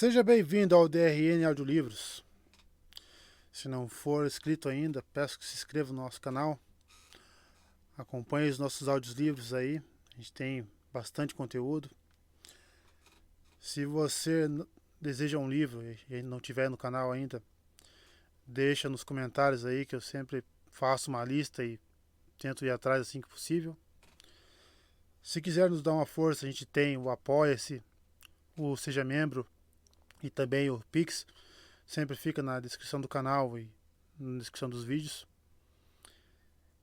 Seja bem-vindo ao DRN Audiolivros. Se não for inscrito ainda, peço que se inscreva no nosso canal. Acompanhe os nossos audiolivros aí. A gente tem bastante conteúdo. Se você deseja um livro e não tiver no canal ainda, deixa nos comentários aí que eu sempre faço uma lista e tento ir atrás assim que possível. Se quiser nos dar uma força, a gente tem o Apoia-se, o Seja Membro e também o Pix. Sempre fica na descrição do canal e na descrição dos vídeos.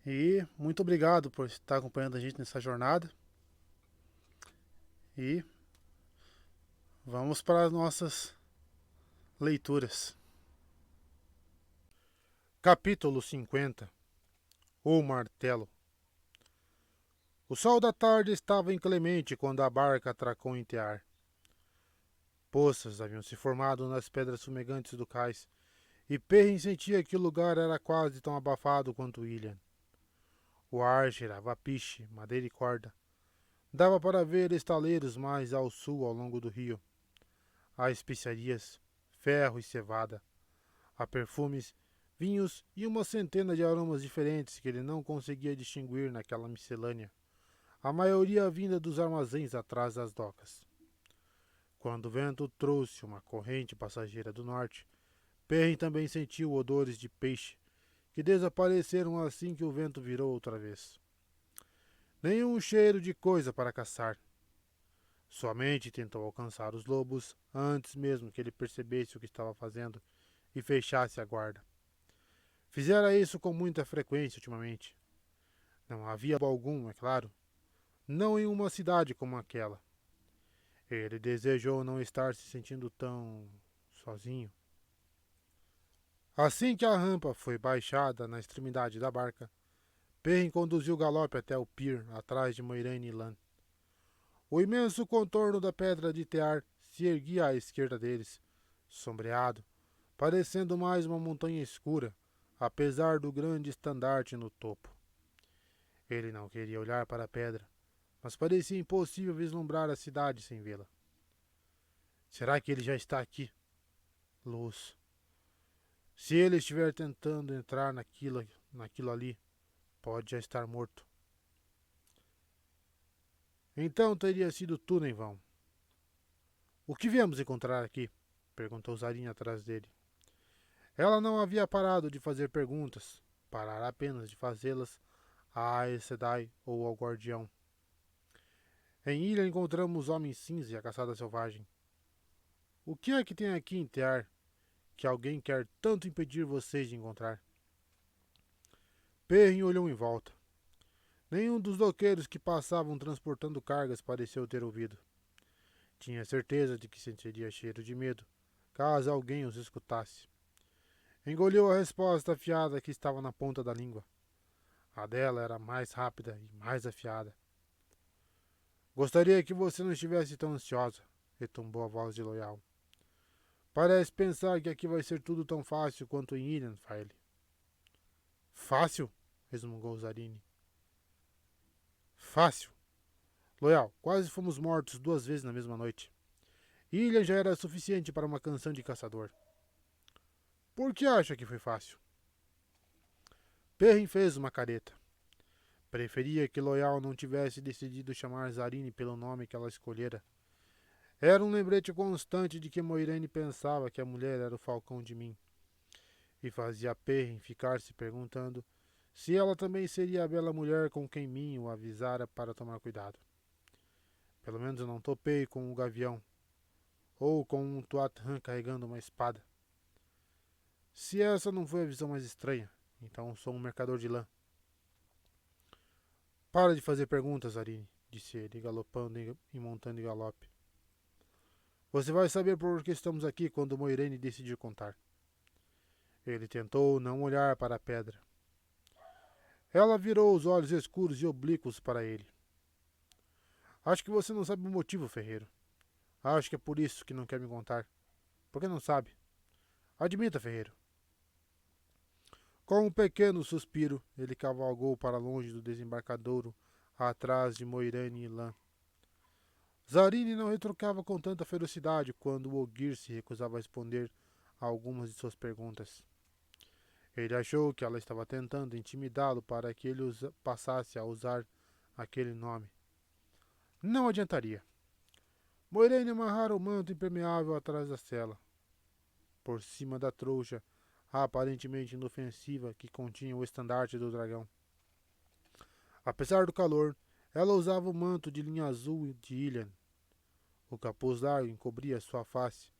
E muito obrigado por estar acompanhando a gente nessa jornada. E vamos para as nossas leituras. Capítulo 50. O Martelo. O sol da tarde estava inclemente quando a barca atracou em Tear. Poças haviam se formado nas pedras fumegantes do cais, e Perrin sentia que o lugar era quase tão abafado quanto William. O ar cheirava a piche, madeira e corda. Dava para ver estaleiros mais ao sul ao longo do rio. Há especiarias, ferro e cevada. Há perfumes, vinhos e uma centena de aromas diferentes que ele não conseguia distinguir naquela miscelânea, a maioria vinda dos armazéns atrás das docas. Quando o vento trouxe uma corrente passageira do norte, Perrin também sentiu odores de peixe, que desapareceram assim que o vento virou outra vez. Nenhum cheiro de coisa para caçar. Sua mente tentou alcançar os lobos antes mesmo que ele percebesse o que estava fazendo e fechasse a guarda. Fizera isso com muita frequência ultimamente. Não havia algum, é claro, não em uma cidade como aquela. Ele desejou não estar se sentindo tão sozinho. Assim que a rampa foi baixada na extremidade da barca, Perrin conduziu o galope até o pier, atrás de Moiraine e Lan. O imenso contorno da pedra de Tear se erguia à esquerda deles, sombreado, parecendo mais uma montanha escura, apesar do grande estandarte no topo. Ele não queria olhar para a pedra, mas parecia impossível vislumbrar a cidade sem vê-la. Será que ele já está aqui? Luz. Se ele estiver tentando entrar naquilo ali, pode já estar morto. Então teria sido tudo em vão. O que viemos encontrar aqui? Perguntou Zarin atrás dele. Ela não havia parado de fazer perguntas, parara apenas de fazê-las a Aes Sedai ou ao guardião. Em ilha encontramos homens cinza e a caçada selvagem. O que é que tem aqui em Tear que alguém quer tanto impedir vocês de encontrar? Perrin olhou em volta. Nenhum dos doqueiros que passavam transportando cargas pareceu ter ouvido. Tinha certeza de que sentiria cheiro de medo, caso alguém os escutasse. Engoliu a resposta afiada que estava na ponta da língua. A dela era mais rápida e mais afiada. Gostaria que você não estivesse tão ansiosa, retumbou a voz de Loial. Parece pensar que aqui vai ser tudo tão fácil quanto em Ilian, Faile. Fácil? Resmungou Zarine. Fácil. Loial, quase fomos mortos 2 vezes na mesma noite. Ilian já era suficiente para uma canção de caçador. Por que acha que foi fácil? Perrin fez uma careta. Preferia que Loial não tivesse decidido chamar Zarine pelo nome que ela escolhera. Era um lembrete constante de que Moiraine pensava que a mulher era o falcão de mim. E fazia Perrin ficar se perguntando se ela também seria a bela mulher com quem Min o avisara para tomar cuidado. Pelo menos eu não topei com o gavião, ou com um Tuathan carregando uma espada. Se essa não foi a visão mais estranha, então sou um mercador de lã. Para de fazer perguntas, Arine, disse ele, galopando e montando em galope. Você vai saber por que estamos aqui quando Moiraine decidir contar. Ele tentou não olhar para a pedra. Ela virou os olhos escuros e oblíquos para ele. Acho que você não sabe o motivo, ferreiro. Acho que é por isso que não quer me contar. Por que não sabe? Admita, ferreiro. Com um pequeno suspiro, ele cavalgou para longe do desembarcadouro, atrás de Moiraine e Lan. Zarini não retrucava com tanta ferocidade quando o Ogier se recusava a responder a algumas de suas perguntas. Ele achou que ela estava tentando intimidá-lo para que ele passasse a usar aquele nome. Não adiantaria. Moiraine amarrara o manto impermeável atrás da cela, por cima da trouxa, aparentemente inofensiva, que continha o estandarte do dragão. Apesar do calor, ela usava o manto de linha azul de Ilian. O capuz largo encobria sua face,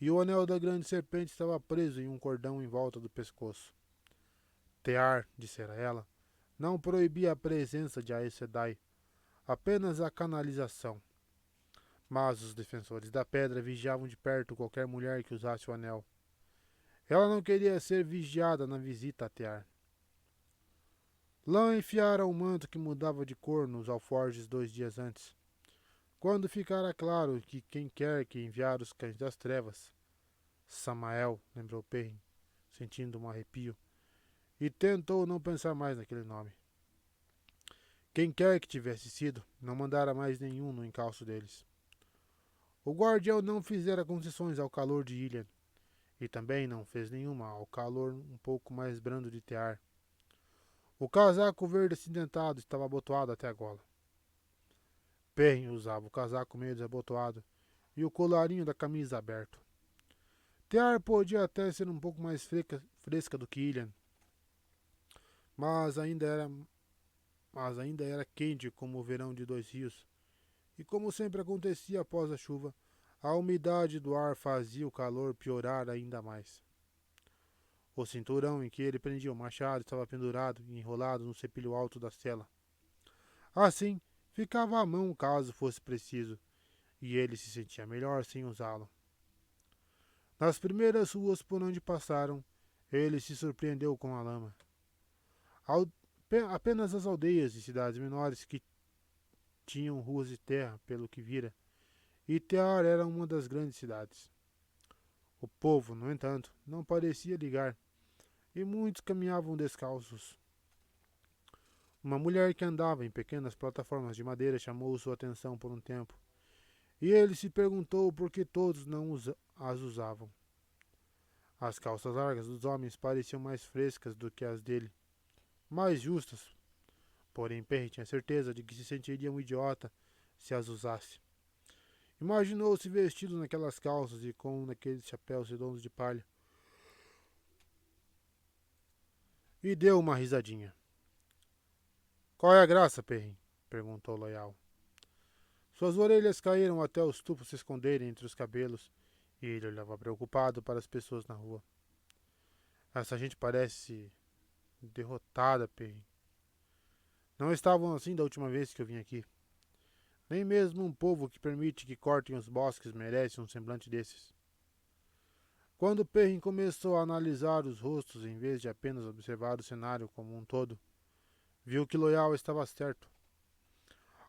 e o anel da grande serpente estava preso em um cordão em volta do pescoço. Tear, dissera ela, não proibia a presença de Aes Sedai, apenas a canalização. Mas os defensores da pedra vigiavam de perto qualquer mulher que usasse o anel. Ela não queria ser vigiada na visita a Tear. Lan enfiara um manto que mudava de cor nos alforjes 2 dias antes. Quando ficara claro que quem quer que enviar os cães das trevas, Samael, lembrou Perrin, sentindo um arrepio, e tentou não pensar mais naquele nome. Quem quer que tivesse sido, não mandara mais nenhum no encalço deles. O guardião não fizera concessões ao calor de Ilian, e também não fez nenhuma ao calor um pouco mais brando de Tear. O casaco verde acidentado estava abotoado até a gola. Perrin usava o casaco meio desabotoado e o colarinho da camisa aberto. Tear podia até ser um pouco mais fresca do que Ilian, mas ainda era quente como o verão de 2 rios, e como sempre acontecia após a chuva, a umidade do ar fazia o calor piorar ainda mais. O cinturão em que ele prendia o machado estava pendurado e enrolado no cepilho alto da cela. Assim, ficava à mão caso fosse preciso, e ele se sentia melhor sem usá-lo. Nas primeiras ruas por onde passaram, ele se surpreendeu com a lama. Apenas as aldeias e cidades menores que tinham ruas de terra, pelo que vira, e Tear era uma das grandes cidades. O povo, no entanto, não parecia ligar, e muitos caminhavam descalços. Uma mulher que andava em pequenas plataformas de madeira chamou sua atenção por um tempo, e ele se perguntou por que todos não as usavam. As calças largas dos homens pareciam mais frescas do que as dele, mais justas, porém Perry tinha certeza de que se sentiria um idiota se as usasse. Imaginou-se vestido naquelas calças e com aqueles chapéus redondos de palha, e deu uma risadinha. Qual é a graça, Perrin? Perguntou Loyal. Suas orelhas caíram até os tufos se esconderem entre os cabelos, e ele olhava preocupado para as pessoas na rua. Essa gente parece derrotada, Perrin. Não estavam assim da última vez que eu vim aqui. Nem mesmo um povo que permite que cortem os bosques merece um semblante desses. Quando Perrin começou a analisar os rostos em vez de apenas observar o cenário como um todo, viu que Loyal estava certo.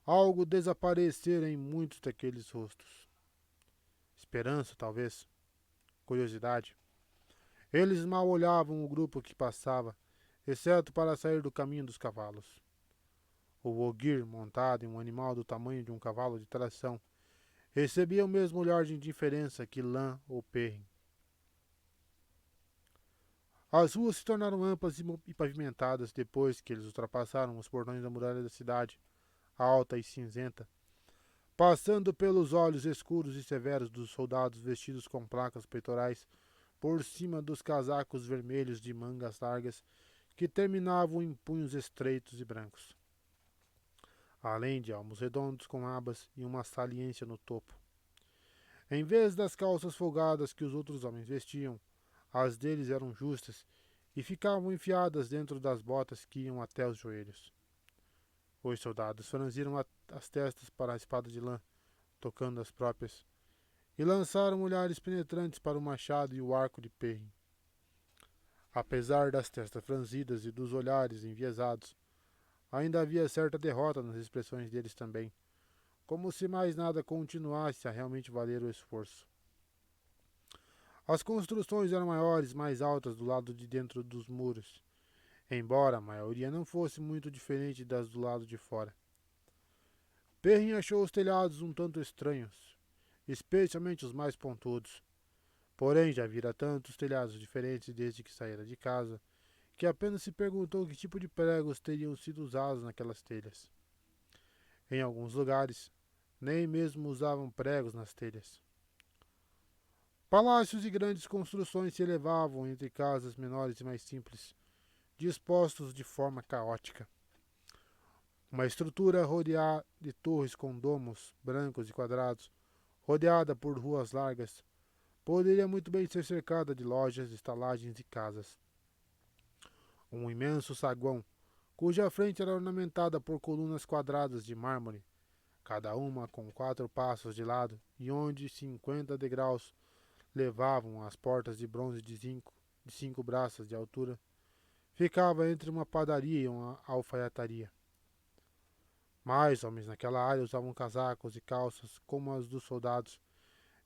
Algo desaparecera em muitos daqueles rostos. Esperança, talvez. Curiosidade. Eles mal olhavam o grupo que passava, exceto para sair do caminho dos cavalos. O Ogier, montado em um animal do tamanho de um cavalo de tração, recebia o mesmo olhar de indiferença que Lan ou Perrin. As ruas se tornaram amplas e pavimentadas depois que eles ultrapassaram os portões da muralha da cidade, alta e cinzenta, passando pelos olhos escuros e severos dos soldados vestidos com placas peitorais por cima dos casacos vermelhos de mangas largas que terminavam em punhos estreitos e brancos, além de elmos redondos com abas e uma saliência no topo. Em vez das calças folgadas que os outros homens vestiam, as deles eram justas e ficavam enfiadas dentro das botas que iam até os joelhos. Os soldados franziram as testas para a espada de lã, tocando as próprias, e lançaram olhares penetrantes para o machado e o arco de Perrin. Apesar das testas franzidas e dos olhares enviesados, ainda havia certa derrota nas expressões deles também, como se mais nada continuasse a realmente valer o esforço. As construções eram maiores e mais altas do lado de dentro dos muros, embora a maioria não fosse muito diferente das do lado de fora. Perrin achou os telhados um tanto estranhos, especialmente os mais pontudos. Porém, já vira tantos telhados diferentes desde que saíra de casa, que apenas se perguntou que tipo de pregos teriam sido usados naquelas telhas. Em alguns lugares, nem mesmo usavam pregos nas telhas. Palácios e grandes construções se elevavam entre casas menores e mais simples, dispostos de forma caótica. Uma estrutura rodeada de torres com domos brancos e quadrados, rodeada por ruas largas, poderia muito bem ser cercada de lojas, estalagens e casas. Um imenso saguão, cuja frente era ornamentada por colunas quadradas de mármore, cada uma com 4 passos de lado, e onde 50 degraus levavam às portas de bronze de 5 braças de altura, ficava entre uma padaria e uma alfaiataria. Mais homens naquela área usavam casacos e calças como as dos soldados,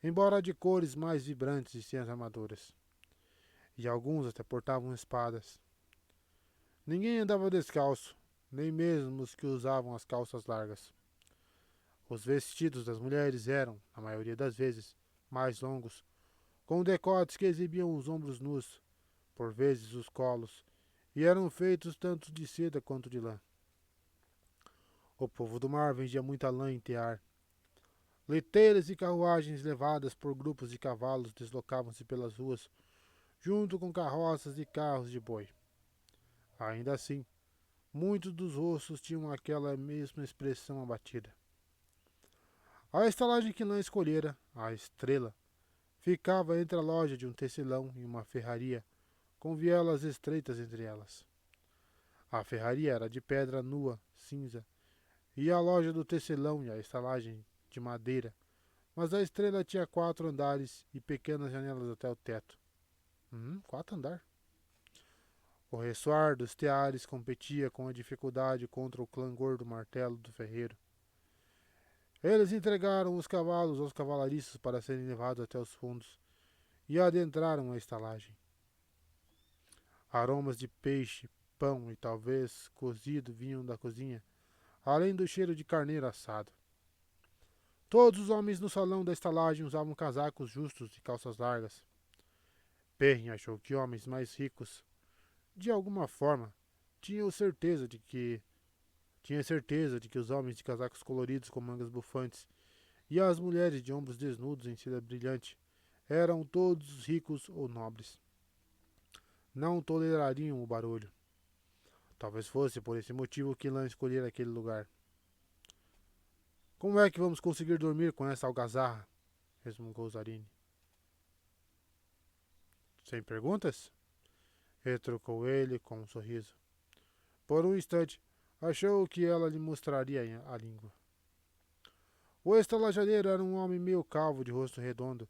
embora de cores mais vibrantes e sem as armaduras. E alguns até portavam espadas. Ninguém andava descalço, nem mesmo os que usavam as calças largas. Os vestidos das mulheres eram, na maioria das vezes, mais longos, com decotes que exibiam os ombros nus, por vezes os colos, e eram feitos tanto de seda quanto de lã. O povo do mar vendia muita lã em Tear. Liteiras e carruagens levadas por grupos de cavalos deslocavam-se pelas ruas, junto com carroças e carros de boi. Ainda assim, muitos dos rostos tinham aquela mesma expressão abatida. A estalagem que Lã escolhera, a Estrela, ficava entre a loja de um tecelão e uma ferraria, com vielas estreitas entre elas. A ferraria era de pedra nua, cinza, e a loja do tecelão e a estalagem de madeira, mas a Estrela tinha 4 andares e pequenas janelas até o teto. 4 andares. O ressoar dos teares competia com a dificuldade contra o clangor do martelo do ferreiro. Eles entregaram os cavalos aos cavalariços para serem levados até os fundos e adentraram a estalagem. Aromas de peixe, pão e talvez cozido vinham da cozinha, além do cheiro de carneiro assado. Todos os homens no salão da estalagem usavam casacos justos e calças largas. Perrin achou que homens mais ricos, de alguma forma, tinha certeza de que os homens de casacos coloridos com mangas bufantes e as mulheres de ombros desnudos em seda brilhante eram todos ricos ou nobres. Não tolerariam o barulho. Talvez fosse por esse motivo que Lan escolhera aquele lugar. Como é que vamos conseguir dormir com essa algazarra? Resmungou Zarine. Sem perguntas? Retrucou ele com um sorriso. Por um instante, achou que ela lhe mostraria a língua. O estalajadeiro era um homem meio calvo de rosto redondo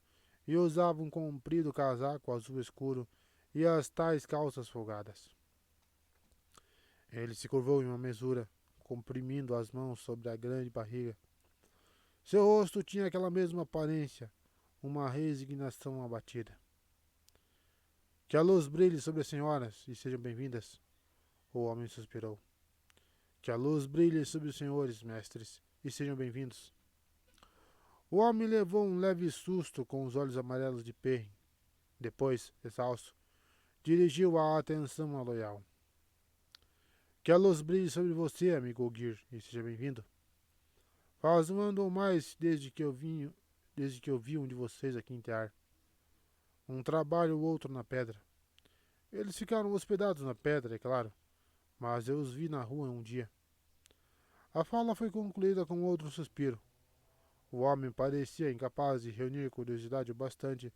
e usava um comprido casaco azul escuro e as tais calças folgadas. Ele se curvou em uma mesura, comprimindo as mãos sobre a grande barriga. Seu rosto tinha aquela mesma aparência, uma resignação abatida. Que a luz brilhe sobre as senhoras e sejam bem-vindas, o homem suspirou. Que a luz brilhe sobre os senhores, mestres, e sejam bem-vindos. O homem levou um leve susto com os olhos amarelos de Perrin. Depois, exausto, dirigiu a atenção a Loial. Que a luz brilhe sobre você, amigo Ogier, e seja bem-vindo. Faz um ano ou mais desde que eu vi um de vocês aqui em Tear. Um trabalho ou outro na pedra. Eles ficaram hospedados na pedra, é claro, mas eu os vi na rua um dia. A fala foi concluída com outro suspiro. O homem parecia incapaz de reunir curiosidade o bastante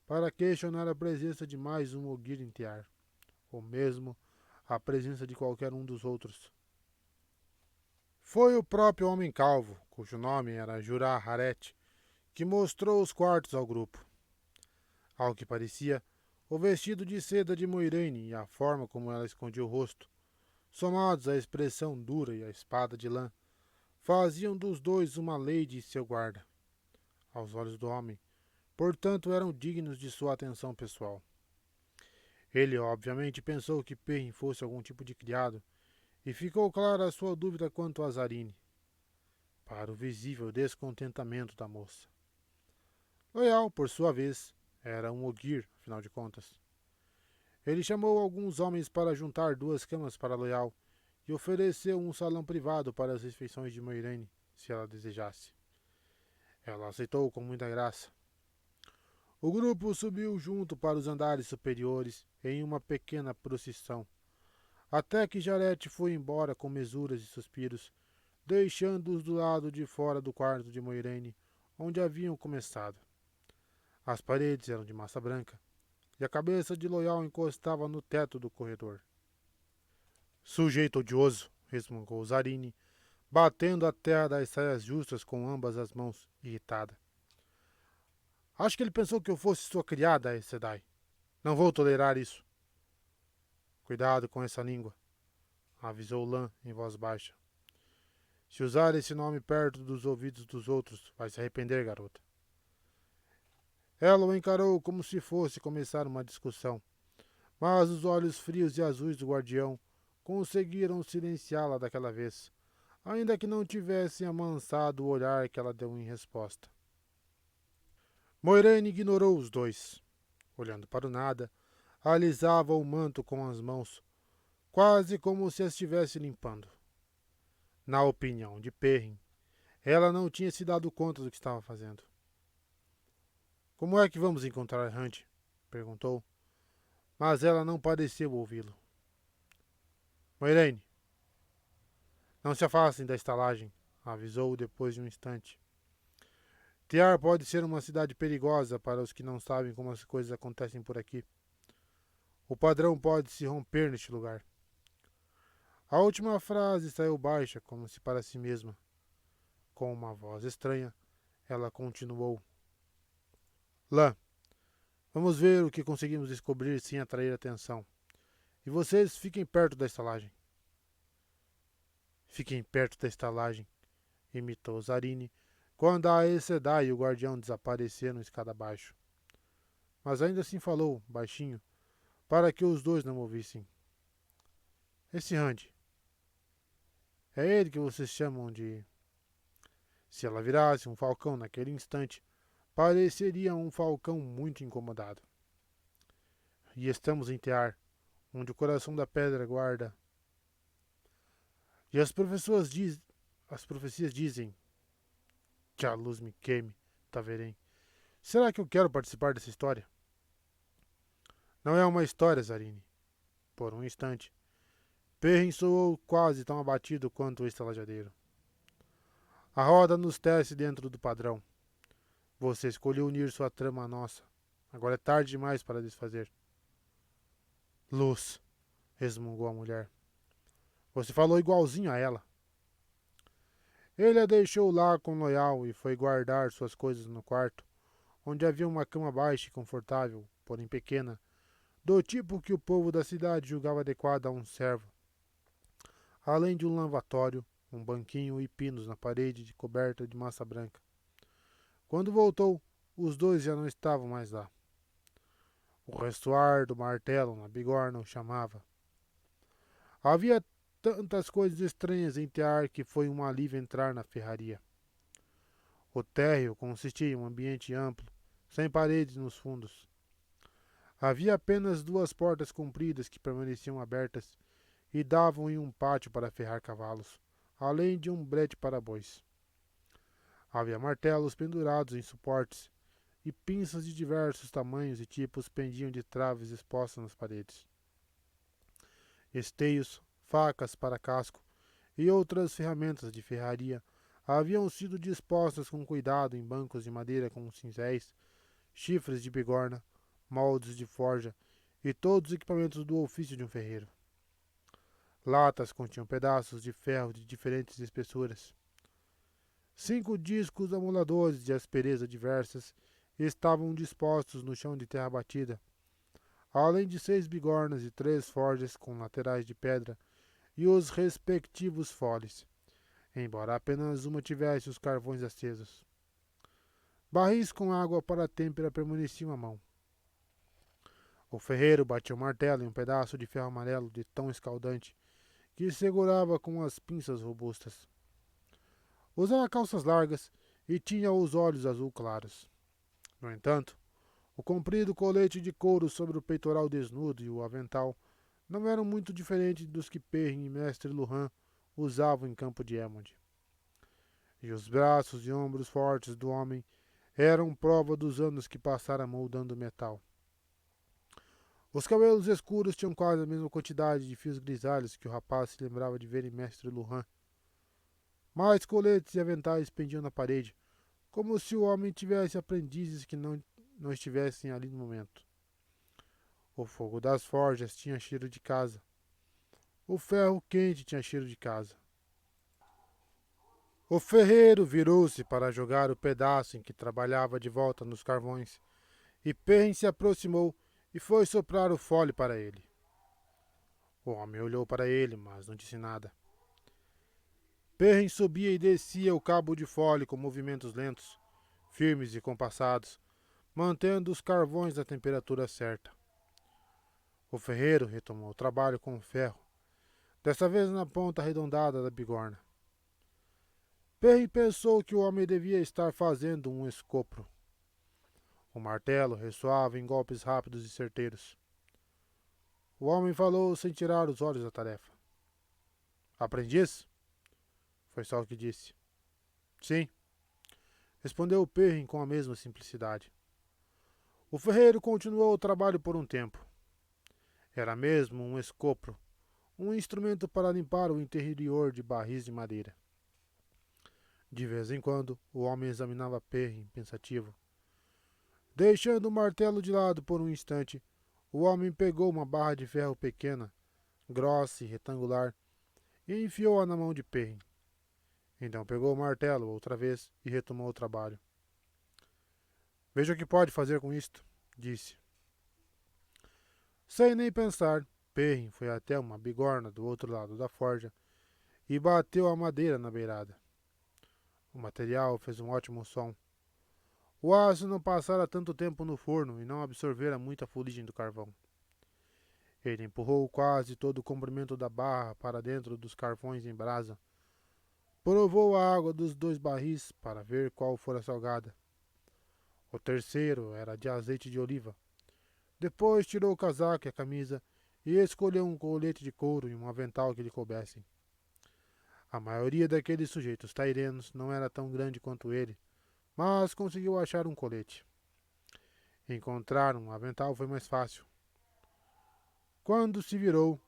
para questionar a presença de mais um Ogier em Tear, ou mesmo a presença de qualquer um dos outros. Foi o próprio homem calvo, cujo nome era Jurá Haret, que mostrou os quartos ao grupo. Ao que parecia, o vestido de seda de Moiraine e a forma como ela escondia o rosto, somados à expressão dura e à espada de lã, faziam dos dois uma lady e seu guarda. Aos olhos do homem, portanto, eram dignos de sua atenção pessoal. Ele obviamente pensou que Perrin fosse algum tipo de criado, e ficou clara a sua dúvida quanto a Zarine. para o visível descontentamento da moça. Loial, por sua vez, era um Ogier, afinal de contas. Ele chamou alguns homens para juntar 2 camas para Loial e ofereceu um salão privado para as refeições de Moiraine, se ela desejasse. Ela aceitou com muita graça. O grupo subiu junto para os andares superiores em uma pequena procissão, até que Jarete foi embora com mesuras e suspiros, deixando-os do lado de fora do quarto de Moiraine, onde haviam começado. As paredes eram de massa branca, e a cabeça de Loial encostava no teto do corredor. Sujeito odioso, resmungou Zarine, batendo a terra das saias justas com ambas as mãos, irritada. Acho que ele pensou que eu fosse sua criada, Aes Sedai. Não vou tolerar isso. Cuidado com essa língua, avisou Lan em voz baixa. Se usar esse nome perto dos ouvidos dos outros, vai se arrepender, garota. Ela o encarou como se fosse começar uma discussão, mas os olhos frios e azuis do guardião conseguiram silenciá-la daquela vez, ainda que não tivessem amansado o olhar que ela deu em resposta. Moiraine ignorou os dois. Olhando para o nada, alisava o manto com as mãos, quase como se a estivesse limpando. Na opinião de Perrin, ela não tinha se dado conta do que estava fazendo. Como é que vamos encontrar Hunt? Perguntou, mas ela não pareceu ouvi-lo. Moiraine, não se afastem da estalagem, avisou depois de um instante. Tear pode ser uma cidade perigosa para os que não sabem como as coisas acontecem por aqui. O padrão pode se romper neste lugar. A última frase saiu baixa, como se para si mesma. Com uma voz estranha, ela continuou. Lan, vamos ver o que conseguimos descobrir sem atrair atenção. E vocês fiquem perto da estalagem. Fiquem perto da estalagem, imitou Zarine, quando a Aes Sedai e o guardião desapareceram escada abaixo. Mas ainda assim falou, baixinho, para que os dois não ouvissem. Esse Hunt, é ele que vocês chamam de... Se ela virasse um falcão naquele instante, pareceria um falcão muito incomodado. E estamos em Tear, onde o coração da pedra guarda. E as profecias dizem que a luz me queime, Taverém. Será que eu quero participar dessa história? Não é uma história, Zarine. Por um instante, Perrin soou quase tão abatido quanto o estalajadeiro. A roda nos tece dentro do padrão. Você escolheu unir sua trama à nossa. Agora é tarde demais para desfazer. Luz, resmungou a mulher. Você falou igualzinho a ela. Ele a deixou lá com Loial e foi guardar suas coisas no quarto, onde havia uma cama baixa e confortável, porém pequena, do tipo que o povo da cidade julgava adequada a um servo, além de um lavatório, um banquinho e pinos na parede coberta de massa branca. Quando voltou, os dois já não estavam mais lá. O restoar do martelo na bigorna o chamava. Havia tantas coisas estranhas em Tear que foi um alívio entrar na ferraria. O térreo consistia em um ambiente amplo, sem paredes nos fundos. Havia apenas 2 portas compridas que permaneciam abertas e davam em um pátio para ferrar cavalos, além de um brete para bois. Havia martelos pendurados em suportes, e pinças de diversos tamanhos e tipos pendiam de traves expostas nas paredes. Esteios, facas para casco e outras ferramentas de ferraria haviam sido dispostas com cuidado em bancos de madeira com cinzéis, chifres de bigorna, moldes de forja e todos os equipamentos do ofício de um ferreiro. Latas continham pedaços de ferro de diferentes espessuras. 5 discos amoladores de aspereza diversas estavam dispostos no chão de terra batida, além de 6 bigornas e 3 forjas com laterais de pedra e os respectivos foles, embora apenas uma tivesse os carvões acesos. Barris com água para a têmpera permaneciam à mão. O ferreiro batia o martelo em um pedaço de ferro amarelo de tão escaldante que segurava com as pinças robustas. Usava calças largas e tinha os olhos azul claros. No entanto, o comprido colete de couro sobre o peitoral desnudo e o avental não eram muito diferentes dos que Perrin e Mestre Luhan usavam em Campo de Elmond. E os braços e ombros fortes do homem eram prova dos anos que passara moldando metal. Os cabelos escuros tinham quase a mesma quantidade de fios grisalhos que o rapaz se lembrava de ver em Mestre Luhan. Mais coletes e aventais pendiam na parede, como se o homem tivesse aprendizes que não estivessem ali no momento. O fogo das forjas tinha cheiro de casa. O ferro quente tinha cheiro de casa. O ferreiro virou-se para jogar o pedaço em que trabalhava de volta nos carvões, e Perrin se aproximou e foi soprar o fole para ele. O homem olhou para ele, mas não disse nada. Perrin subia e descia o cabo de fole com movimentos lentos, firmes e compassados, mantendo os carvões na temperatura certa. O ferreiro retomou o trabalho com o ferro, desta vez na ponta arredondada da bigorna. Perrin pensou que o homem devia estar fazendo um escopro. O martelo ressoava em golpes rápidos e certeiros. O homem falou sem tirar os olhos da tarefa. Aprendiz? Foi só o que disse. Sim, respondeu Perrin com a mesma simplicidade. O ferreiro continuou o trabalho por um tempo. Era mesmo um escopro, um instrumento para limpar o interior de barris de madeira. De vez em quando, o homem examinava Perrin, pensativo. Deixando o martelo de lado por um instante, o homem pegou uma barra de ferro pequena, grossa e retangular, e enfiou-a na mão de Perrin. Então pegou o martelo outra vez e retomou o trabalho. Veja o que pode fazer com isto, disse. Sem nem pensar, Perrin foi até uma bigorna do outro lado da forja e bateu a madeira na beirada. O material fez um ótimo som. O aço não passara tanto tempo no forno e não absorvera muita fuligem do carvão. Ele empurrou quase todo o comprimento da barra para dentro dos carvões em brasa. Provou a água dos 2 barris para ver qual fora salgada. O terceiro era de azeite de oliva. Depois tirou o casaco e a camisa e escolheu um colete de couro e um avental que lhe coubessem. A maioria daqueles sujeitos tairenos não era tão grande quanto ele, mas conseguiu achar um colete. Encontrar um avental foi mais fácil. Quando se virou,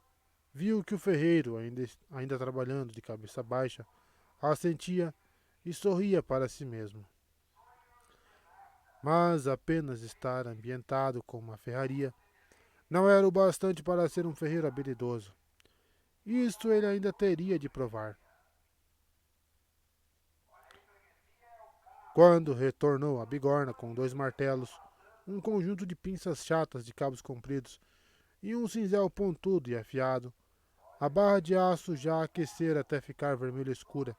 viu que o ferreiro, ainda trabalhando de cabeça baixa, assentia e sorria para si mesmo. Mas apenas estar ambientado com uma ferraria não era o bastante para ser um ferreiro habilidoso. Isto ele ainda teria de provar. Quando retornou à bigorna com 2 martelos, um conjunto de pinças chatas de cabos compridos e um cinzel pontudo e afiado, a barra de aço já aquecera até ficar vermelha escura,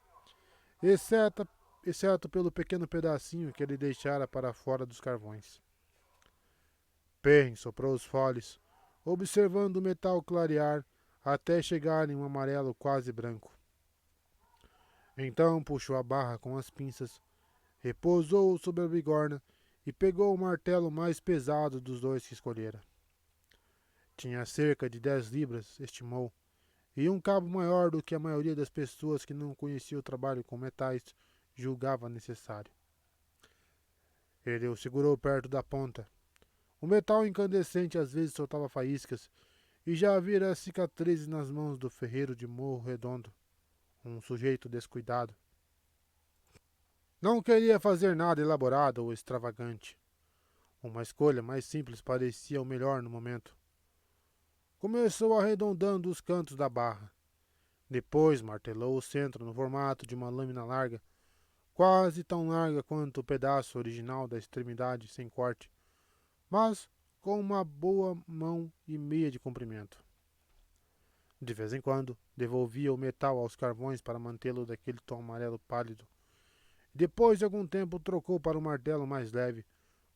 exceto pelo pequeno pedacinho que ele deixara para fora dos carvões. Perrin soprou os foles, observando o metal clarear até chegar em um amarelo quase branco. Então puxou a barra com as pinças, repousou sobre a bigorna e pegou o martelo mais pesado dos 2 que escolhera. Tinha cerca de 10 libras, estimou, e um cabo maior do que a maioria das pessoas que não conhecia o trabalho com metais julgava necessário. Ele o segurou perto da ponta. O metal incandescente às vezes soltava faíscas, e já vira cicatrizes nas mãos do ferreiro de Morro Redondo, um sujeito descuidado. Não queria fazer nada elaborado ou extravagante. Uma escolha mais simples parecia o melhor no momento. Começou arredondando os cantos da barra. Depois martelou o centro no formato de uma lâmina larga, quase tão larga quanto o pedaço original da extremidade sem corte, mas com uma boa mão e meia de comprimento. De vez em quando, devolvia o metal aos carvões para mantê-lo daquele tom amarelo pálido. Depois de algum tempo, trocou para um martelo mais leve,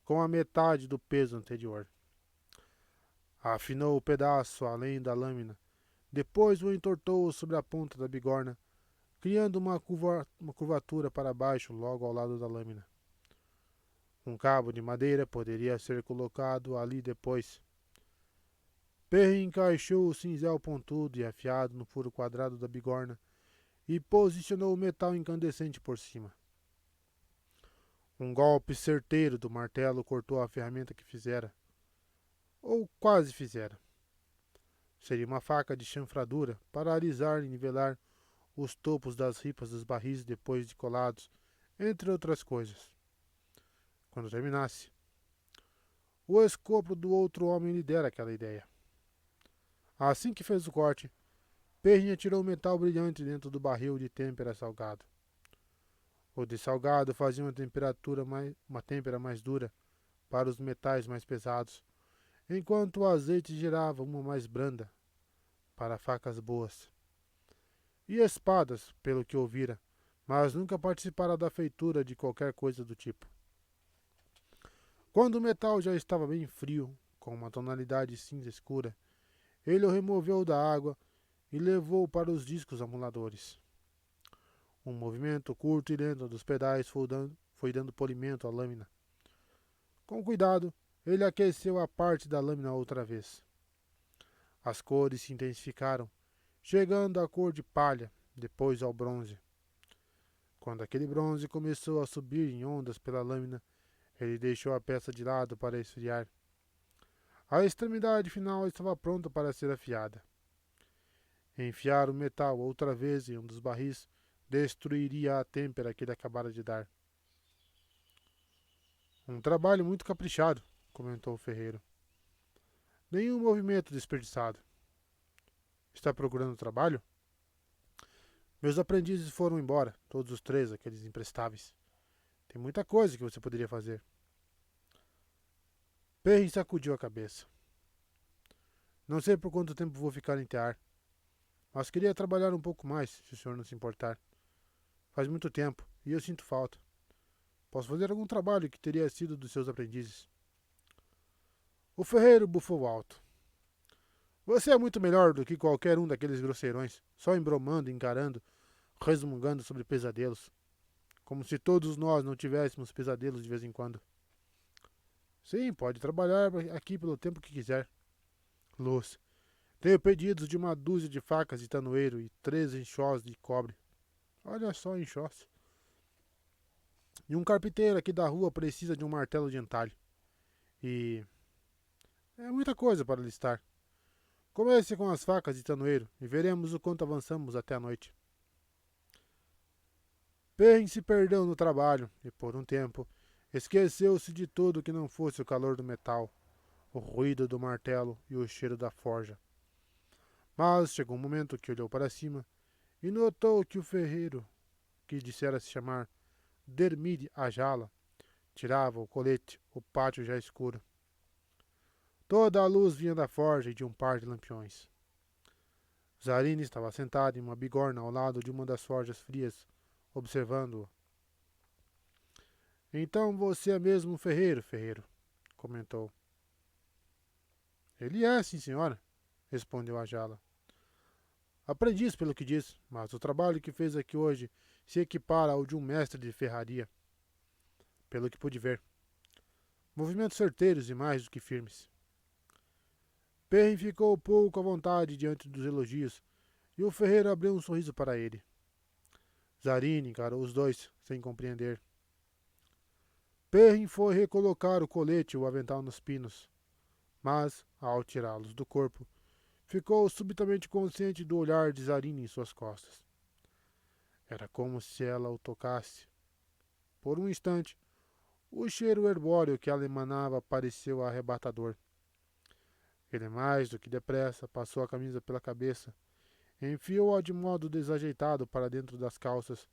com a metade do peso anterior. Afinou o pedaço além da lâmina. Depois o entortou sobre a ponta da bigorna, criando uma curvatura para baixo logo ao lado da lâmina. Um cabo de madeira poderia ser colocado ali depois. Perry encaixou o cinzel pontudo e afiado no furo quadrado da bigorna e posicionou o metal incandescente por cima. Um golpe certeiro do martelo cortou a ferramenta que fizera, ou quase fizera. Seria uma faca de chanfradura para alisar e nivelar os topos das ripas dos barris depois de colados, entre outras coisas. Quando terminasse, o escopo do outro homem lhe dera aquela ideia. Assim que fez o corte, Perrin atirou o metal brilhante dentro do barril de têmpera salgado. O de salgado fazia uma têmpera mais dura para os metais mais pesados, enquanto o azeite girava uma mais branda para facas boas. E espadas, pelo que ouvira, mas nunca participara da feitura de qualquer coisa do tipo. Quando o metal já estava bem frio, com uma tonalidade cinza escura, ele o removeu da água e levou para os discos amuladores. Um movimento curto e lento dos pedais foi dando polimento à lâmina. Com cuidado, ele aqueceu a parte da lâmina outra vez. As cores se intensificaram, chegando à cor de palha, depois ao bronze. Quando aquele bronze começou a subir em ondas pela lâmina, ele deixou a peça de lado para esfriar. A extremidade final estava pronta para ser afiada. Enfiar o metal outra vez em um dos barris destruiria a têmpera que ele acabara de dar. Um trabalho muito caprichado, comentou o ferreiro. Nenhum movimento desperdiçado. Está procurando trabalho? Meus aprendizes foram embora, todos os três, aqueles imprestáveis. Tem muita coisa que você poderia fazer. Perry sacudiu a cabeça. Não sei por quanto tempo vou ficar em Tear, mas queria trabalhar um pouco mais, se o senhor não se importar. Faz muito tempo, e eu sinto falta. Posso fazer algum trabalho que teria sido dos seus aprendizes. O ferreiro bufou alto. Você é muito melhor do que qualquer um daqueles grosseirões, só embromando, encarando, resmungando sobre pesadelos. Como se todos nós não tivéssemos pesadelos de vez em quando. Sim, pode trabalhar aqui pelo tempo que quiser. Luz. Tenho pedidos de uma dúzia de facas de tanoeiro e 3 enxós de cobre. Olha só, enxós. E um carpinteiro aqui da rua precisa de um martelo de entalhe. E é muita coisa para listar. Comece com as facas de tanoeiro e veremos o quanto avançamos até a noite. Perrin se perdeu no trabalho e, por um tempo, esqueceu-se de tudo que não fosse o calor do metal, o ruído do martelo e o cheiro da forja. Mas chegou um momento que olhou para cima e notou que o ferreiro, que dissera se chamar Dermide Ajala, tirava o colete, o pátio já escuro. Toda a luz vinha da forja e de um par de lampiões. Zarini estava sentado em uma bigorna ao lado de uma das forjas frias, observando-o. Então você é mesmo um ferreiro, ferreiro, comentou. Ele é, sim, senhora, respondeu Ajala. Aprendiz pelo que diz, mas o trabalho que fez aqui hoje se equipara ao de um mestre de ferraria. Pelo que pude ver. Movimentos certeiros e mais do que firmes. Perrin ficou pouco à vontade diante dos elogios, e o ferreiro abriu um sorriso para ele. Zarini encarou os dois, sem compreender. Perrin foi recolocar o colete e o avental nos pinos, mas, ao tirá-los do corpo, ficou subitamente consciente do olhar de Zarini em suas costas. Era como se ela o tocasse. Por um instante, o cheiro herbóreo que ela emanava pareceu arrebatador. Ele, mais do que depressa, passou a camisa pela cabeça, enfiou-a de modo desajeitado para dentro das calças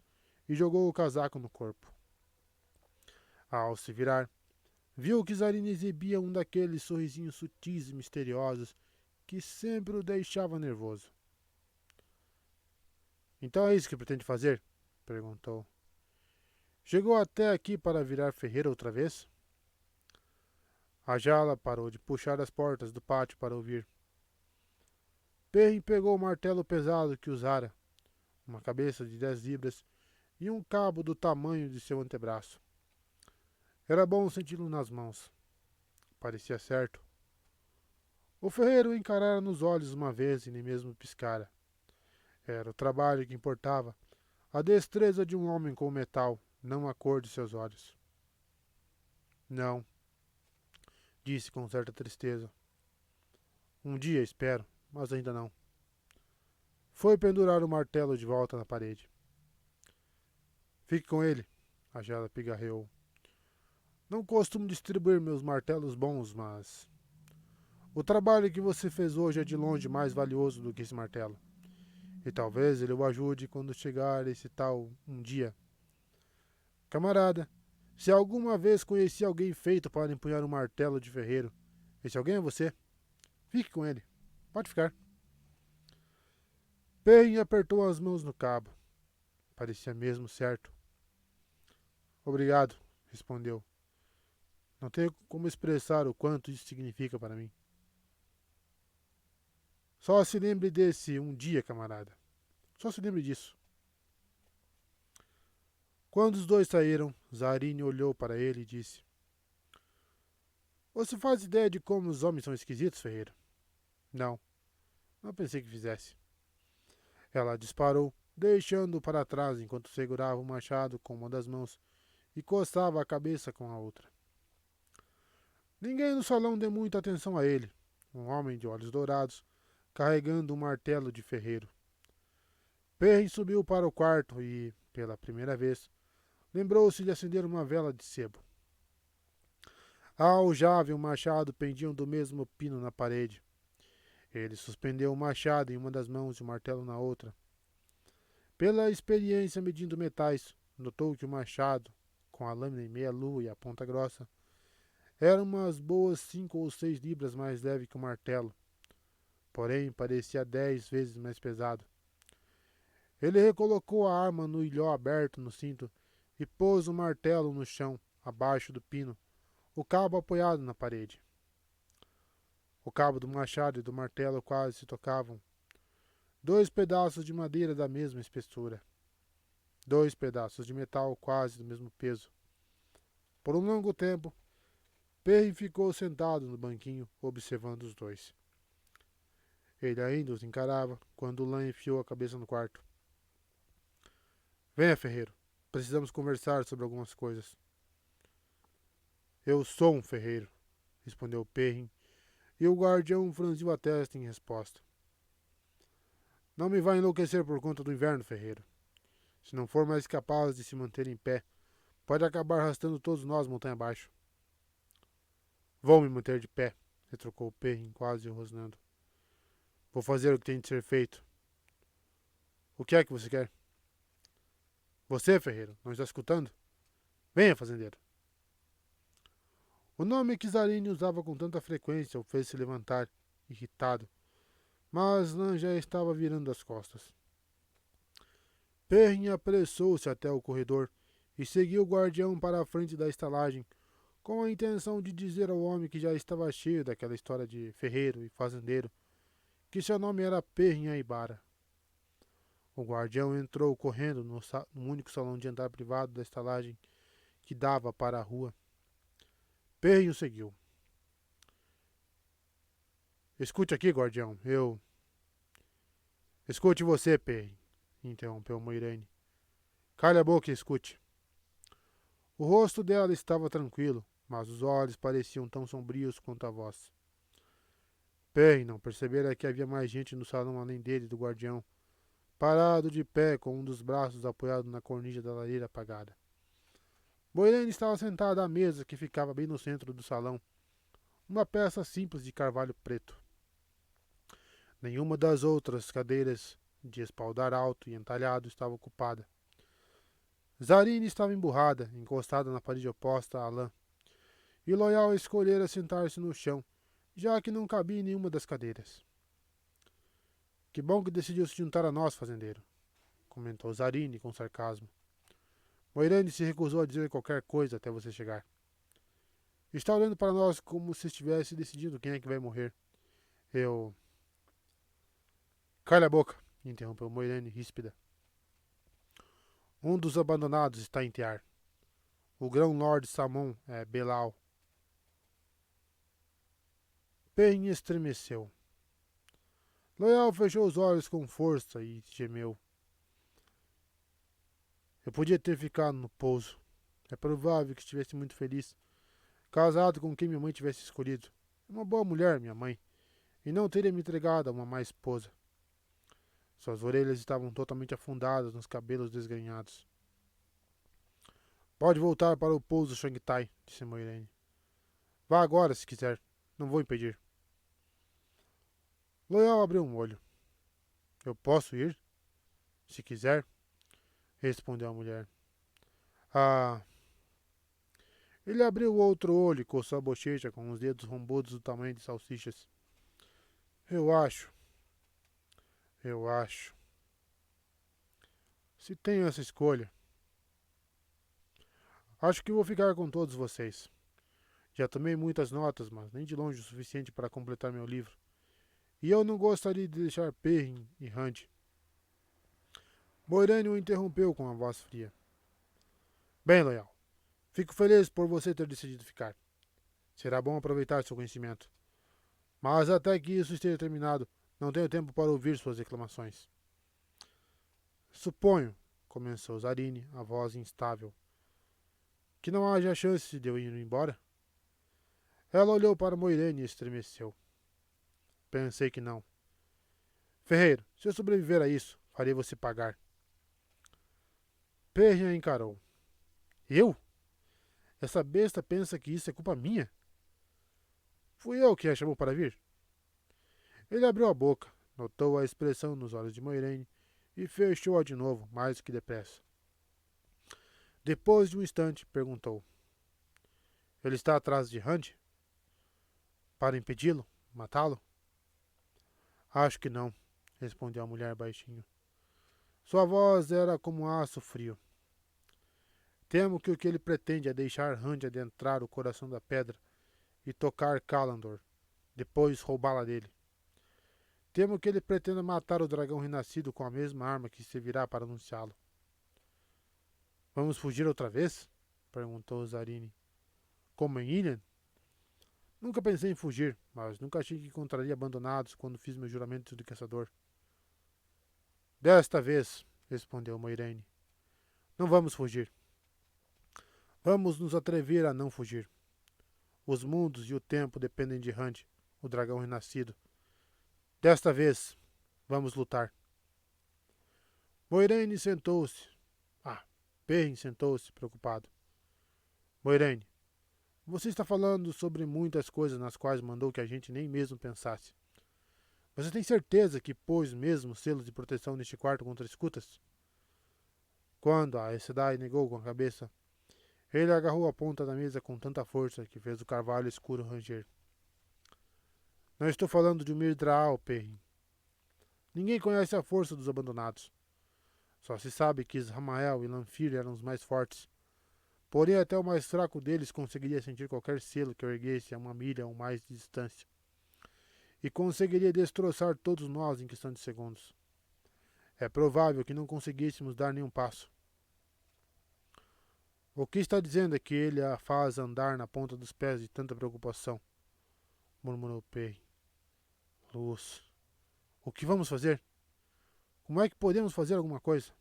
e jogou o casaco no corpo. Ao se virar, viu que Zarini exibia um daqueles sorrisinhos sutis e misteriosos que sempre o deixava nervoso. Então é isso que pretende fazer? Perguntou. Chegou até aqui para virar ferreiro outra vez? A Jala parou de puxar as portas do pátio para ouvir. Perrin pegou o martelo pesado que usara, uma cabeça de 10 libras e um cabo do tamanho de seu antebraço. Era bom senti-lo nas mãos. Parecia certo. O ferreiro o encarara nos olhos uma vez e nem mesmo piscara. Era o trabalho que importava, a destreza de um homem com o metal, não a cor de seus olhos. Não, disse com certa tristeza. Um dia, espero, mas ainda não. Foi pendurar o martelo de volta na parede. Fique com ele, a Gela pigarreou. Não costumo distribuir meus martelos bons, mas... O trabalho que você fez hoje é de longe mais valioso do que esse martelo. E talvez ele o ajude quando chegar esse tal um dia. Camarada, se alguma vez conheci alguém feito para empunhar um martelo de ferreiro, esse alguém é você. Fique com ele. Pode ficar. Perrin apertou as mãos no cabo. Parecia mesmo certo. Obrigado, respondeu. Não tenho como expressar o quanto isso significa para mim. Só se lembre desse um dia, camarada. Só se lembre disso. Quando os dois saíram, Zarine olhou para ele e disse: Você faz ideia de como os homens são esquisitos, Ferreira? Não, não pensei que fizesse. Ela disparou, deixando-o para trás enquanto segurava o machado com uma das mãos e coçava a cabeça com a outra. Ninguém no salão deu muita atenção a ele, um homem de olhos dourados, carregando um martelo de ferreiro. Perrin subiu para o quarto e, pela primeira vez, lembrou-se de acender uma vela de sebo. A aljava e o machado pendiam do mesmo pino na parede. Ele suspendeu o machado em uma das mãos e o martelo na outra. Pela experiência medindo metais, notou que o machado, com a lâmina em meia-lua e a ponta grossa, era umas boas 5 ou 6 libras mais leve que o martelo. Porém, parecia 10 vezes mais pesado. Ele recolocou a arma no ilhó aberto no cinto e pôs o martelo no chão, abaixo do pino, o cabo apoiado na parede. O cabo do machado e do martelo quase se tocavam. 2 pedaços de madeira da mesma espessura. 2 pedaços de metal quase do mesmo peso. Por um longo tempo, Perrin ficou sentado no banquinho, observando os dois. Ele ainda os encarava, quando Lan enfiou a cabeça no quarto. Venha, ferreiro. Precisamos conversar sobre algumas coisas. Eu sou um ferreiro, respondeu Perrin, e o guardião franziu a testa em resposta. Não me vai enlouquecer por conta do inverno, ferreiro. Se não for mais capaz de se manter em pé, pode acabar arrastando todos nós montanha abaixo. Vou me manter de pé, retrucou Perrin, quase rosnando. Vou fazer o que tem de ser feito. O que é que você quer? Você, ferreiro, não está escutando? Venha, fazendeiro. O nome que Zarine usava com tanta frequência o fez se levantar, irritado, mas Lan já estava virando as costas. Perrin apressou-se até o corredor e seguiu o guardião para a frente da estalagem, com a intenção de dizer ao homem que já estava cheio daquela história de ferreiro e fazendeiro, que seu nome era Perrin Aibara. O guardião entrou correndo no único salão de andar privado da estalagem que dava para a rua. Perrin o seguiu. Escute aqui, guardião, Escute você, Perrin, interrompeu Moiraine. Cale a boca e escute. O rosto dela estava tranquilo, mas os olhos pareciam tão sombrios quanto a voz. Perrin não percebera que havia mais gente no salão além dele e do guardião, parado de pé com um dos braços apoiado na cornija da lareira apagada. Moiraine estava sentada à mesa que ficava bem no centro do salão, uma peça simples de carvalho preto. Nenhuma das outras cadeiras de espaldar alto e entalhado estava ocupada. Zarine estava emburrada, encostada na parede oposta a Lan, e Loial escolhera sentar-se no chão, já que não cabia em nenhuma das cadeiras. Que bom que decidiu se juntar a nós, fazendeiro, comentou Zarine com sarcasmo. Moiraine se recusou a dizer qualquer coisa até você chegar. Está olhando para nós como se estivesse decidindo quem é que vai morrer. Eu... Cale a boca, interrompeu Moiraine ríspida. Um dos abandonados está em Tear. O grão-lord Samon é Belal. Perrin estremeceu. Loial fechou os olhos com força e gemeu. Eu podia ter ficado no pouso. É provável que estivesse muito feliz, casado com quem minha mãe tivesse escolhido. Uma boa mulher, minha mãe, e não teria me entregado a uma má esposa. Suas orelhas estavam totalmente afundadas nos cabelos desgrenhados. Pode voltar para o pouso Shangtai, disse Moiraine. Vá agora, se quiser. Não vou impedir. Loial abriu um olho. Eu posso ir? Se quiser, respondeu a mulher. Ah. Ele abriu o outro olho e coçou a bochecha com os dedos rombudos do tamanho de salsichas. Eu acho. Eu acho. Se tenho essa escolha, acho que vou ficar com todos vocês. Já tomei muitas notas, mas nem de longe o suficiente para completar meu livro. E eu não gostaria de deixar Perrin e Rand. Moiraine o interrompeu com a voz fria. Bem, Loial, fico feliz por você ter decidido ficar. Será bom aproveitar seu conhecimento. Mas até que isso esteja terminado, não tenho tempo para ouvir suas reclamações. Suponho, começou Zarine, a voz instável, que não haja chance de eu ir embora? Ela olhou para Moiraine e estremeceu. Pensei que não. Ferreiro, se eu sobreviver a isso, farei você pagar. Perrin a encarou. Eu? Essa besta pensa que isso é culpa minha? Fui eu que a chamou para vir? Ele abriu a boca, notou a expressão nos olhos de Moiraine e fechou-a de novo, mais do que depressa. Depois de um instante, perguntou. Ele está atrás de Rand? Para impedi-lo? Matá-lo? Acho que não, respondeu a mulher baixinho. Sua voz era como aço frio. Temo que o que ele pretende é deixar Rand adentrar o coração da pedra e tocar Kalandor, depois roubá-la dele. Temo que ele pretenda matar o dragão renascido com a mesma arma que servirá para anunciá-lo. Vamos fugir outra vez? Perguntou Zarine. Como em Ilian? Nunca pensei em fugir, mas nunca achei que encontraria abandonados quando fiz meu juramento de caçador. Desta vez, respondeu Moiraine, não vamos fugir. Vamos nos atrever a não fugir. Os mundos e o tempo dependem de Rand, o dragão renascido. Desta vez, vamos lutar. Moiraine sentou-se. Perrin sentou-se, preocupado. Moiraine, você está falando sobre muitas coisas nas quais mandou que a gente nem mesmo pensasse. Você tem certeza que pôs mesmo selos de proteção neste quarto contra escutas? Quando a Aes Sedai negou com a cabeça, ele agarrou a ponta da mesa com tanta força que fez o carvalho escuro ranger. Não estou falando de Mirdraal, Perrin. Ninguém conhece a força dos abandonados. Só se sabe que Isramael e Lanfir eram os mais fortes. Porém, até o mais fraco deles conseguiria sentir qualquer selo que eu erguesse a 1 milha ou mais de distância. E conseguiria destroçar todos nós em questão de segundos. É provável que não conseguíssemos dar nenhum passo. O que está dizendo é que ele a faz andar na ponta dos pés de tanta preocupação, murmurou Perrin. Luz. O que vamos fazer? Como é que podemos fazer alguma coisa?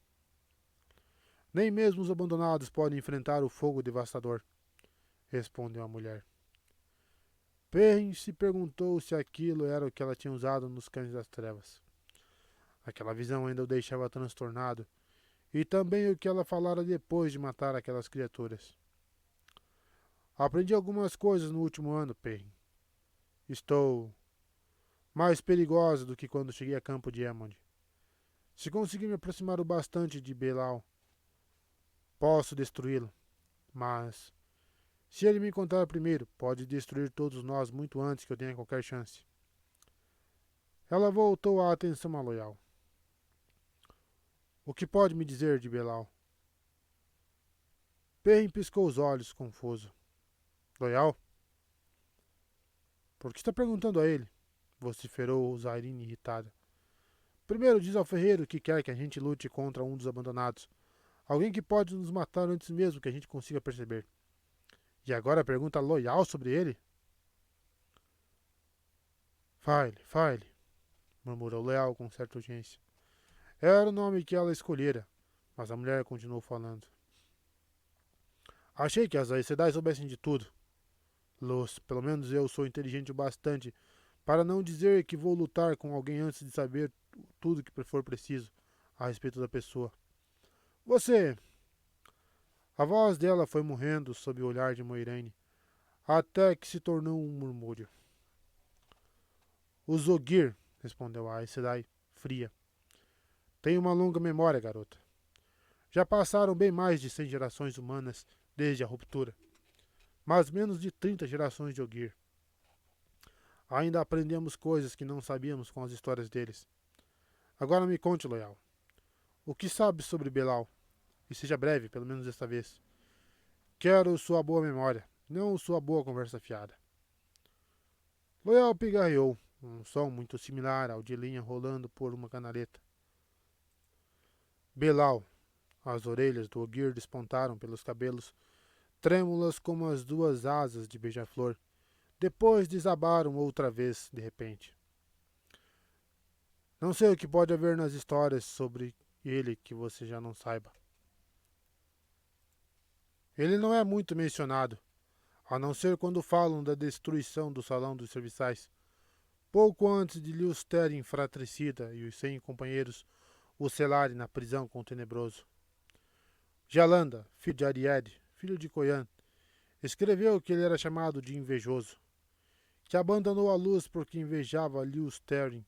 Nem mesmo os abandonados podem enfrentar o fogo devastador, respondeu a mulher. Perrin se perguntou se aquilo era o que ela tinha usado nos Cães das Trevas. Aquela visão ainda o deixava transtornado, e também o que ela falara depois de matar aquelas criaturas. Aprendi algumas coisas no último ano, Perrin. Estou mais perigosa do que quando cheguei a campo de Emond. Se conseguir me aproximar o bastante de Belal, posso destruí-lo, mas se ele me encontrar primeiro, pode destruir todos nós muito antes que eu tenha qualquer chance. Ela voltou a atenção a Loial. O que pode me dizer de Belal? Perrin piscou os olhos, confuso. Loial? Por que está perguntando a ele? Vociferou Zarine irritada. Primeiro diz ao ferreiro que quer que a gente lute contra um dos abandonados. Alguém que pode nos matar antes mesmo que a gente consiga perceber. E agora a pergunta loyal sobre ele? File, murmurou Leal com certa urgência. Era o nome que ela escolhera, mas a mulher continuou falando. Achei que as Aes Sedai soubessem de tudo. Los, pelo menos eu sou inteligente o bastante para não dizer que vou lutar com alguém antes de saber tudo que for preciso a respeito da pessoa. Você... A voz dela foi morrendo sob o olhar de Moiraine, até que se tornou um murmúrio. Os Ogier, respondeu a Aes Sedai, fria. Tem uma longa memória, garota. Já passaram bem mais de 100 gerações humanas desde a ruptura, mas menos de 30 gerações de Ogier. Ainda aprendemos coisas que não sabíamos com as histórias deles. Agora me conte, Loyal. O que sabes sobre Belal? E seja breve, pelo menos desta vez. Quero sua boa memória, não sua boa conversa fiada. Loyal pigarreou, um som muito similar ao de linha rolando por uma canaleta. Belal. As orelhas do Ogier despontaram pelos cabelos, trêmulas como as duas asas de beija-flor. Depois desabaram outra vez, de repente. Não sei o que pode haver nas histórias sobre ele que você já não saiba. Ele não é muito mencionado, a não ser quando falam da destruição do Salão dos Serviçais. Pouco antes de Liusterin fratricida e os 100 companheiros o selarem na prisão com o Tenebroso. Jalanda, filho de Aried, filho de Coyan, escreveu que ele era chamado de invejoso, que abandonou a luz porque invejava Liusterin,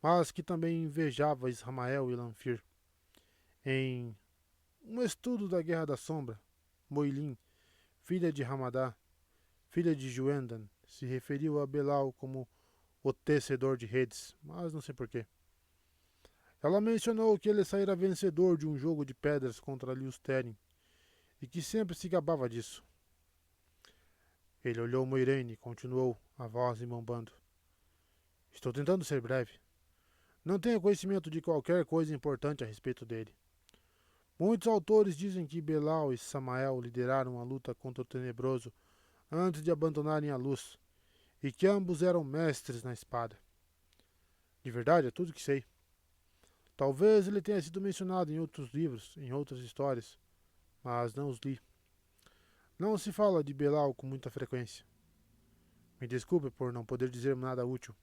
mas que também invejava Isramael e Lanfir. Em um estudo da Guerra da Sombra, Moilin, filha de Ramadá, filha de Juendan, se referiu a Belal como o tecedor de redes, mas não sei porquê. Ela mencionou que ele saíra vencedor de um jogo de pedras contra Liusterin, e que sempre se gabava disso. Ele olhou Moiraine e continuou, a voz imombando. Estou tentando ser breve. Não tenho conhecimento de qualquer coisa importante a respeito dele. Muitos autores dizem que Belal e Samael lideraram a luta contra o Tenebroso antes de abandonarem a luz, e que ambos eram mestres na espada. De verdade, é tudo que sei. Talvez ele tenha sido mencionado em outros livros, em outras histórias, mas não os li. Não se fala de Belal com muita frequência. Me desculpe por não poder dizer nada útil.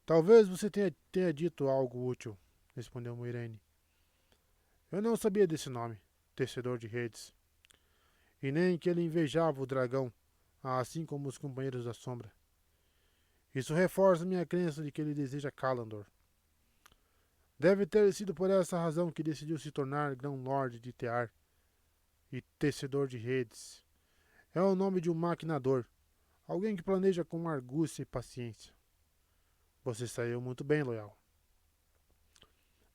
Talvez você tenha dito algo útil, respondeu Moiraine. Eu não sabia desse nome, tecedor de redes. E nem que ele invejava o dragão, assim como os companheiros da sombra. Isso reforça minha crença de que ele deseja Kalandor. Deve ter sido por essa razão que decidiu se tornar Grão-Lorde de Tear e Tecedor de Redes. É o nome de um maquinador, alguém que planeja com argúcia e paciência. Você saiu muito bem, Loyal.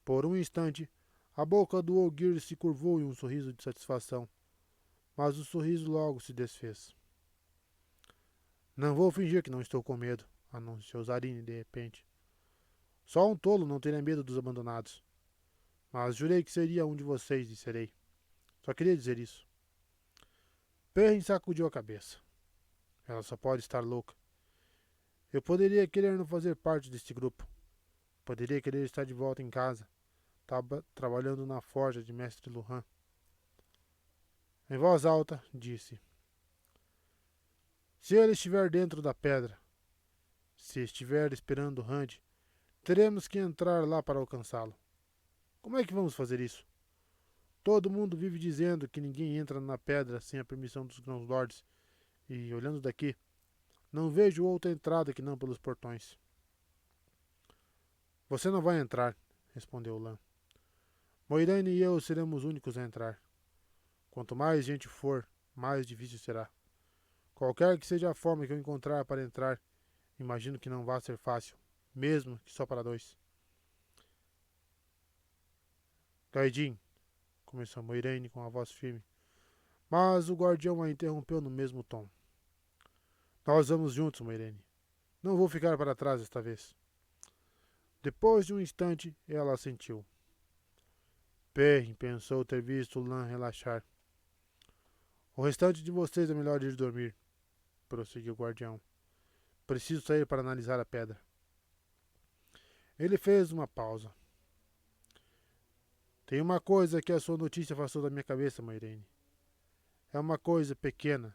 Por um instante, a boca do Ogier se curvou em um sorriso de satisfação, mas o sorriso logo se desfez. Não vou fingir que não estou com medo, anunciou Zarine de repente. Só um tolo não teria medo dos abandonados. Mas jurei que seria um de vocês e serei. Só queria dizer isso. Perrin sacudiu a cabeça. Ela só pode estar louca. Eu poderia querer não fazer parte deste grupo. Poderia querer estar de volta em casa, trabalhando na forja de Mestre Luhan. Em voz alta, disse. Se ele estiver dentro da pedra, se estiver esperando Rand, teremos que entrar lá para alcançá-lo. Como é que vamos fazer isso? Todo mundo vive dizendo que ninguém entra na pedra sem a permissão dos Grãos-Lordes, e, olhando daqui, não vejo outra entrada que não pelos portões. Você não vai entrar, respondeu Lan. Moiraine e eu seremos os únicos a entrar. Quanto mais gente for, mais difícil será. Qualquer que seja a forma que eu encontrar para entrar, imagino que não vá ser fácil, mesmo que só para 2. Gaidin, começou Moiraine com a voz firme, mas o guardião a interrompeu no mesmo tom. Nós vamos juntos, Moiraine. Não vou ficar para trás desta vez. Depois de um instante, ela assentiu. Perrin pensou ter visto Lan relaxar. O restante de vocês é melhor ir dormir, prosseguiu o guardião. Preciso sair para analisar a pedra. Ele fez uma pausa. Tem uma coisa que a sua notícia afastou da minha cabeça, Moiraine. É uma coisa pequena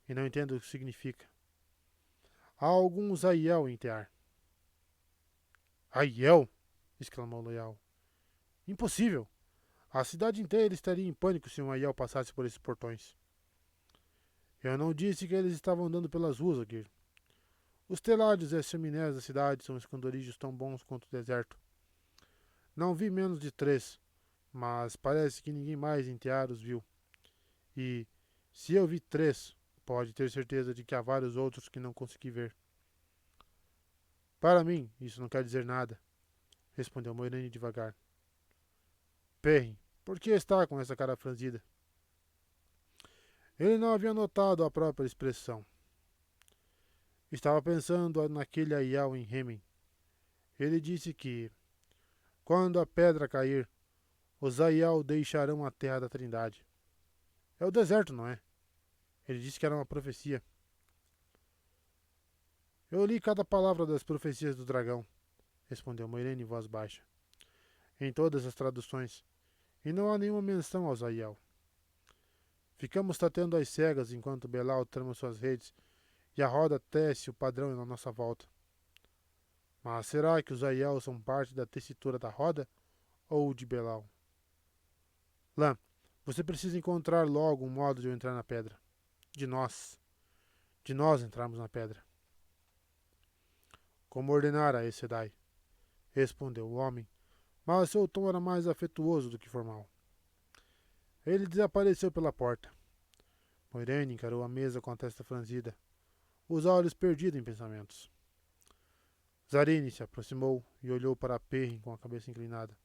e não entendo o que significa. Há alguns Aiel em Tear. Aiel? Exclamou Loial. Impossível! A cidade inteira estaria em pânico se um Aiel passasse por esses portões. Eu não disse que eles estavam andando pelas ruas, Aguir. Os telhados e as chaminés da cidade são esconderijos tão bons quanto o deserto. Não vi menos de 3, mas parece que ninguém mais em Tear os viu. E, se eu vi 3, pode ter certeza de que há vários outros que não consegui ver. Para mim, isso não quer dizer nada, respondeu Moiraine devagar. Perrin, por que está com essa cara franzida? Ele não havia notado a própria expressão. Estava pensando naquele Aiel em Hemen. Ele disse que, quando a pedra cair, os Aiel deixarão a terra da Trindade. É o deserto, não é? Ele disse que era uma profecia. Eu li cada palavra das profecias do dragão, respondeu Moiraine em voz baixa. Em todas as traduções, e não há nenhuma menção aos Aiel. Ficamos tateando as cegas enquanto Belau trama suas redes e a roda tece o padrão na nossa volta. Mas será que os Aiel são parte da tessitura da roda ou de Belau? Lan, você precisa encontrar logo um modo de eu entrar na pedra. De nós. De nós entrarmos na pedra. Como ordenara Aes Sedai, respondeu o homem, mas seu tom era mais afetuoso do que formal. Ele desapareceu pela porta. Moiraine encarou a mesa com a testa franzida, os olhos perdidos em pensamentos. Zarine se aproximou e olhou para Perrin com a cabeça inclinada.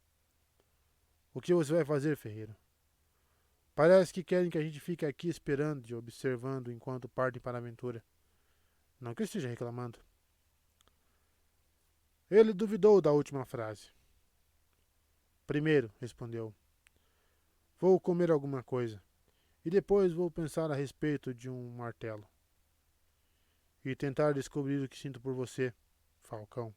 O que você vai fazer, ferreiro? Parece que querem que a gente fique aqui esperando e observando enquanto partem para a aventura. Não que eu esteja reclamando. Ele duvidou da última frase. Primeiro, respondeu, vou comer alguma coisa, e depois vou pensar a respeito de um martelo. E tentar descobrir o que sinto por você, Falcão.